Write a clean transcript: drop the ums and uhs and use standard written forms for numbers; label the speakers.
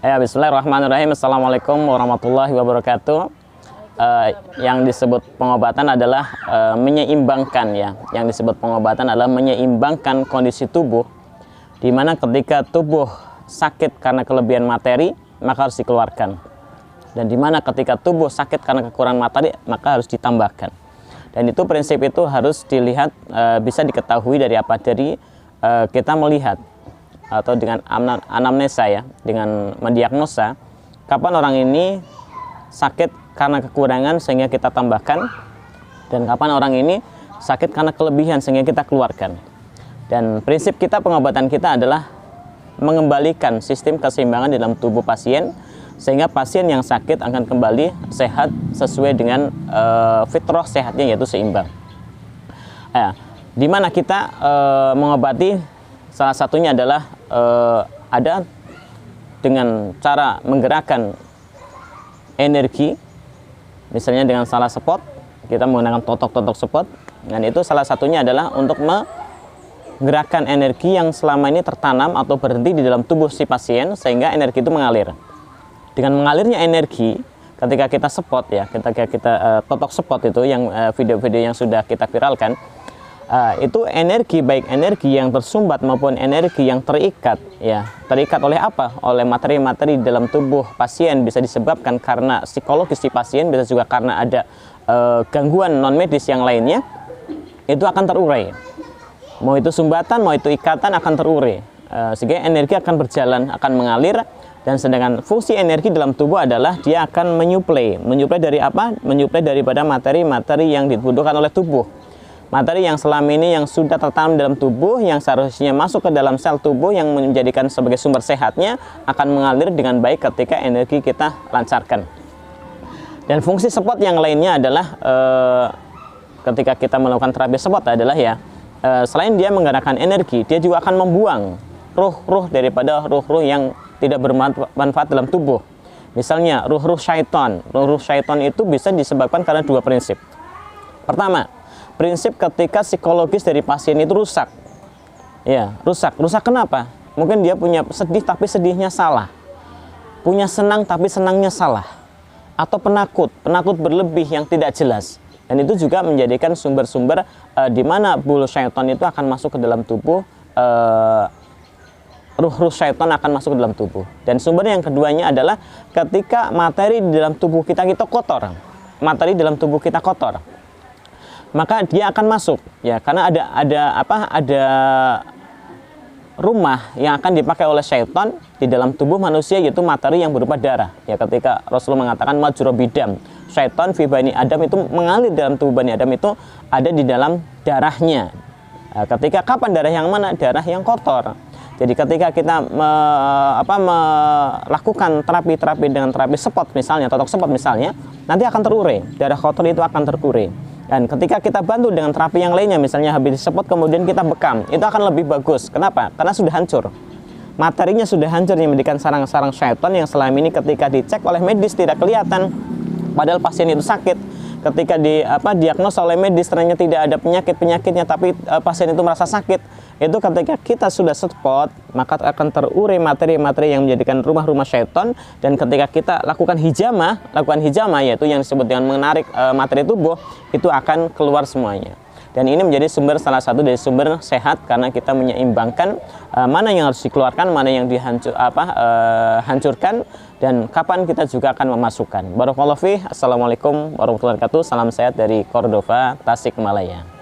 Speaker 1: Ya, bismillahirrahmanirrahim. Assalamualaikum warahmatullahi wabarakatuh. Yang disebut pengobatan adalah menyeimbangkan ya. Yang disebut pengobatan adalah menyeimbangkan kondisi tubuh, di mana ketika tubuh sakit karena kelebihan materi, maka harus dikeluarkan. Dan di mana ketika tubuh sakit karena kekurangan materi, maka harus ditambahkan. Dan itu prinsip itu harus dilihat, bisa diketahui dari apa? Dari kita melihat atau dengan anamnesa ya, dengan mendiagnosa kapan orang ini sakit karena kekurangan sehingga kita tambahkan, dan kapan orang ini sakit karena kelebihan sehingga kita keluarkan. Dan prinsip kita, pengobatan kita adalah mengembalikan sistem keseimbangan di dalam tubuh pasien sehingga pasien yang sakit akan kembali sehat sesuai dengan fitrah sehatnya, yaitu seimbang. Di mana kita mengobati, salah satunya adalah ada dengan cara menggerakkan energi, misalnya dengan salah spot, kita menggunakan totok-totok spot, dan itu salah satunya adalah untuk menggerakkan energi yang selama ini tertanam atau berhenti di dalam tubuh si pasien sehingga energi itu mengalir. Dengan mengalirnya energi, ketika kita spot ya, ketika kita totok spot itu yang video-video yang sudah kita viralkan, itu energi, baik energi yang tersumbat maupun energi yang terikat ya. Terikat oleh apa? Oleh materi-materi di dalam tubuh pasien, bisa disebabkan karena psikologis si pasien, bisa juga karena ada gangguan non medis yang lainnya, itu akan terurai. Mau itu sumbatan, mau itu ikatan, akan terurai, sehingga energi akan berjalan, akan mengalir. Dan sedangkan fungsi energi dalam tubuh adalah dia akan menyuplai dari apa? Menyuplai daripada materi-materi yang dibutuhkan oleh tubuh. Materi yang selama ini yang sudah tertanam dalam tubuh, yang seharusnya masuk ke dalam sel tubuh, yang menjadikan sebagai sumber sehatnya, akan mengalir dengan baik ketika energi kita lancarkan. Dan fungsi spot yang lainnya adalah ketika kita melakukan terapi spot adalah ya, selain dia menggerakkan energi, dia juga akan membuang ruh-ruh daripada ruh-ruh yang tidak bermanfaat dalam tubuh. Misalnya ruh-ruh syaitan. Ruh-ruh syaitan itu bisa disebabkan karena dua prinsip. Pertama, prinsip ketika psikologis dari pasien itu rusak. Ya, rusak. Rusak kenapa? Mungkin dia punya sedih tapi sedihnya salah. Punya senang tapi senangnya salah. Atau penakut berlebih yang tidak jelas. Dan itu juga menjadikan sumber-sumber di mana bulu syaitan itu akan masuk ke dalam tubuh. Ruh-ruh syaitan akan masuk ke dalam tubuh. Dan sumber yang keduanya adalah ketika materi di dalam tubuh kita kotor. Materi dalam tubuh kita kotor, maka dia akan masuk ya, karena ada rumah yang akan dipakai oleh syaitan di dalam tubuh manusia, yaitu materi yang berupa darah ya. Ketika Rasulullah mengatakan majra bidam, syaitan fi bani Adam, itu mengalir dalam tubuh Bani Adam, itu ada di dalam darahnya. Ketika kapan darah yang mana? Darah yang kotor. Jadi ketika kita melakukan terapi dengan terapi spot misalnya, totok spot misalnya, nanti akan terurai, darah kotor itu akan terurai. Dan ketika kita bantu dengan terapi yang lainnya, misalnya habis spot kemudian kita bekam, itu akan lebih bagus. Kenapa? Karena sudah hancur. Materinya sudah hancur, yang menjadikan sarang-sarang syaitan yang selama ini ketika dicek oleh medis tidak kelihatan, padahal pasien itu sakit. Ketika diagnosa oleh medis ternyata tidak ada penyakitnya, tapi pasien itu merasa sakit. Itu ketika kita sudah spot, maka akan terurai materi-materi yang menjadikan rumah-rumah syaitan. Dan ketika kita lakukan hijamah yaitu yang disebut dengan menarik materi tubuh, itu akan keluar semuanya. Dan ini menjadi salah satu dari sumber sehat, karena kita menyeimbangkan mana yang harus dikeluarkan, mana yang hancurkan, dan kapan kita juga akan memasukkan. Barakallahu fiik. Assalamualaikum warahmatullahi wabarakatuh. Salam sehat dari Cordova, Tasikmalaya.